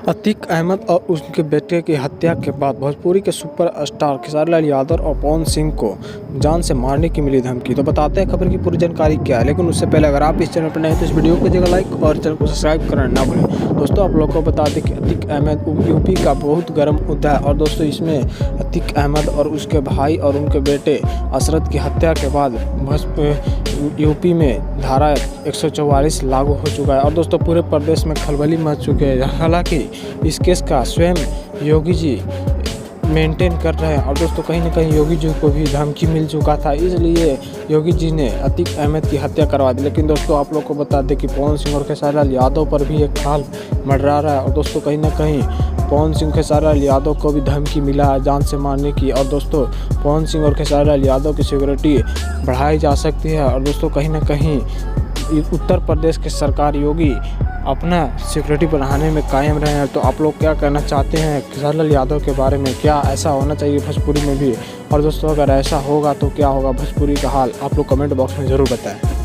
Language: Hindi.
अतीक अहमद और उनके बेटे की हत्या के बाद भोजपुरी के सुपरस्टार खेसारी लाल यादव और पवन सिंह को जान से मारने की मिली धमकी। तो बताते हैं खबर की पूरी जानकारी क्या है, लेकिन उससे पहले अगर आप इस चैनल पर नए हैं तो इस वीडियो को जगह लाइक और चैनल को सब्सक्राइब करना ना भूलें। दोस्तों आप लोगों को बता दें कि अतीक अहमद यूपी का बहुत गर्म मुद्दा है और दोस्तों इसमें अतीक अहमद और उसके भाई और उनके बेटे असरत की हत्या के बाद यूपी में धारा 144 लागू हो चुका है और दोस्तों पूरे प्रदेश में खलबली मच चुके हैं। हालांकि इस केस का स्वयं योगी जी मेंटेन कर रहे हैं और दोस्तों कहीं ना कहीं योगी जी को भी धमकी मिल चुका था, इसलिए योगी जी ने अतीक अहमद की हत्या करवा दी। लेकिन दोस्तों आप लोग को बता दें कि पवन सिंह और खेसारी लाल यादव पर भी एक खाल मंडरा रहा है और दोस्तों कहीं ना कहीं पवन सिंह खेसारी लाल यादव को भी धमकी मिला है जान से मारने की। और दोस्तों पवन सिंह और खेसारी लाल यादव की सिक्योरिटी बढ़ाई जा सकती है और दोस्तों कहीं ना कहीं उत्तर प्रदेश के सरकार योगी अपना सिक्योरिटी बढ़ाने में कायम रहे हैं। तो आप लोग क्या कहना चाहते हैं खेसारी लाल यादव के बारे में? क्या ऐसा होना चाहिए भोजपुरी में भी? और दोस्तों अगर ऐसा होगा तो क्या होगा भोजपुरी का हाल? आप लोग कमेंट बॉक्स में ज़रूर बताएं।